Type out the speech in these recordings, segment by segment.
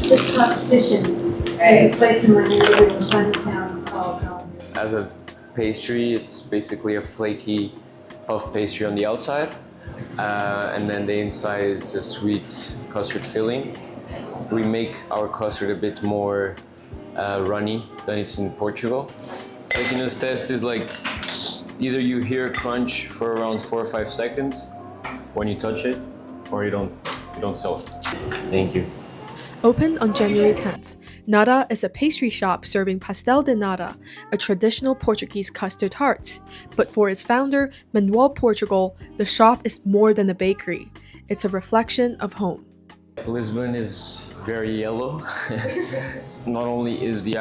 this competition takes place in my neighborhood in Chinatown called As a pastry, it's basically a flaky puff pastry on the outside, and then the inside is a sweet custard filling. We make our custard a bit more runny than it's in Portugal. Flakiness test is like either you hear crunch for around 4 or 5 seconds when you touch it, or you don't sell it. Thank you. Opened on January 10th, Nata is a pastry shop serving pastel de nata, a traditional Portuguese custard tart. But for its founder, Manuel Portugal, the shop is more than a bakery. It's a reflection of home. Lisbon is very yellow. Not only is the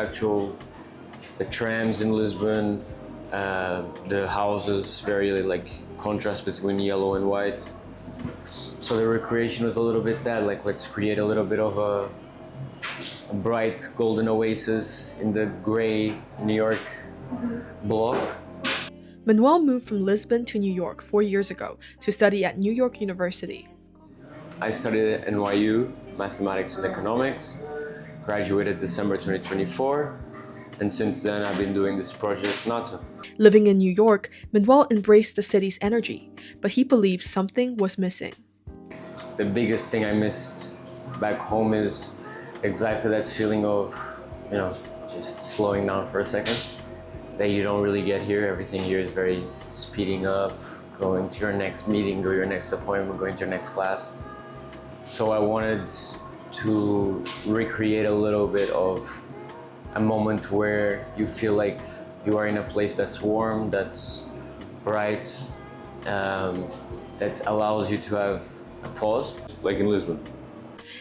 trams in Lisbon, the houses very like contrast between yellow and white. So the recreation was a little bit that, like, let's create a little bit of a bright golden oasis in the gray New York block. Manuel moved from Lisbon to New York 4 years ago to study at New York University. I studied at NYU, mathematics and economics, graduated December 2024, and since then I've been doing this project, Nata. Living in New York, Manuel embraced the city's energy, but he believes something was missing. The biggest thing I missed back home is exactly that feeling of, just slowing down for a second, that you don't really get here. Everything here is very speeding up, going to your next meeting, go to your next appointment, going to your next class. So I wanted to recreate a little bit of a moment where you feel like you are in a place that's warm, that's bright, that allows you to have a pause, like in Lisbon.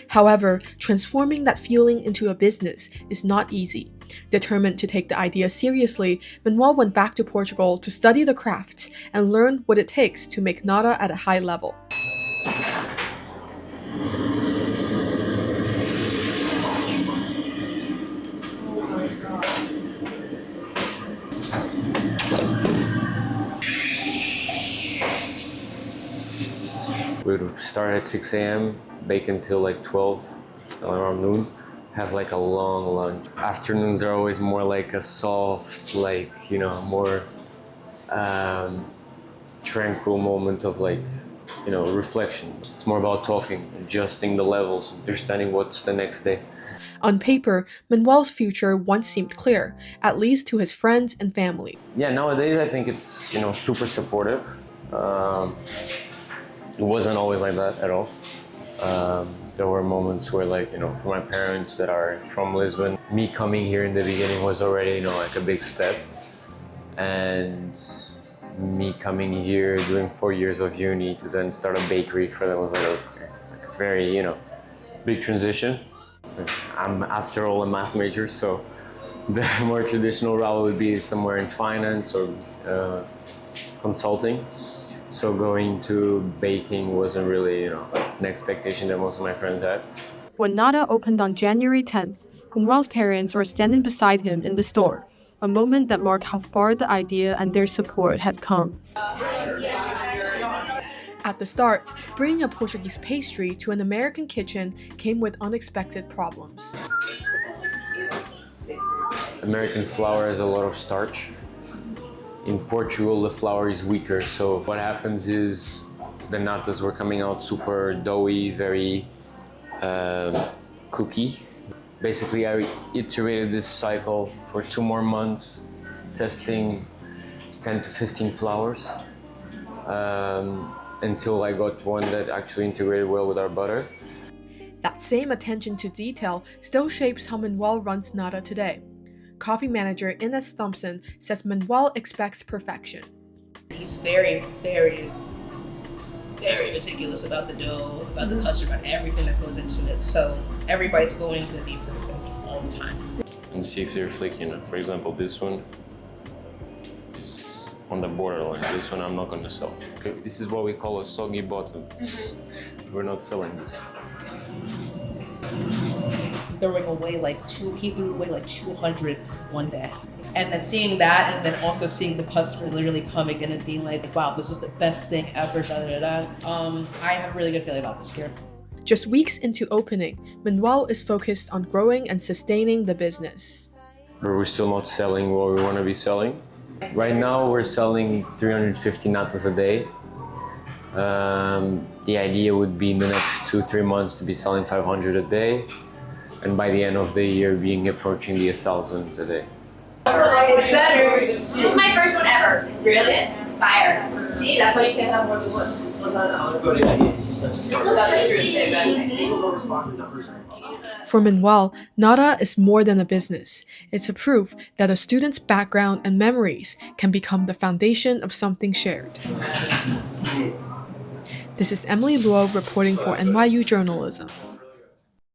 However, transforming that feeling into a business is not easy. Determined to take the idea seriously, Manuel went back to Portugal to study the crafts and learn what it takes to make nata at a high level. We would start at 6 a.m., bake until like 12, around noon, have like a long lunch. Afternoons are always more like a soft, more tranquil moment of reflection. It's more about talking, adjusting the levels, understanding what's the next day. On paper, Manuel's future once seemed clear, at least to his friends and family. Yeah, nowadays I think it's, super supportive. It wasn't always like that at all. There were moments where, for my parents that are from Lisbon, me coming here in the beginning was already, a big step. And me coming here, doing 4 years of uni to then start a bakery for them was like a very, big transition. I'm, after all, a math major, so the more traditional route would be somewhere in finance or consulting. So going to baking wasn't really, an expectation that most of my friends had. When Nata opened on January 10th, Manuel's parents were standing beside him in the store, a moment that marked how far the idea and their support had come. At the start, bringing a Portuguese pastry to an American kitchen came with unexpected problems. American flour has a lot of starch. In Portugal, the flour is weaker, so what happens is the natas were coming out super doughy, very cookie. Basically, I iterated this cycle for 2 more months, testing 10 to 15 flours, until I got one that actually integrated well with our butter. That same attention to detail still shapes how Manuel runs Nata today. Coffee manager Ines Thompson says Manuel expects perfection. He's very, very, very meticulous about the dough, about the custard, about everything that goes into it. So every bite's going to be perfect all the time. And see if they're flaky enough. For example, this one is on the borderline. This one I'm not going to sell. Okay, this is what we call a soggy bottom. We're not selling this. He threw away like 200 one day. And then seeing that, and then also seeing the customers literally coming in and being like, wow, this is the best thing ever, I have a really good feeling about this year. Just weeks into opening, Manuel is focused on growing and sustaining the business. But we're still not selling what we want to be selling. Right now, we're selling 350 natas a day. The idea would be in the next 2-3 months to be selling 500 a day, and by the end of the year, being approaching the 1,000 a day. It's better. This is my first one ever. It's really fire. See, that's why you can't have more than one. For Manuel, Nata is more than a business. It's a proof that a student's background and memories can become the foundation of something shared. This is Emily Luo reporting for NYU Journalism.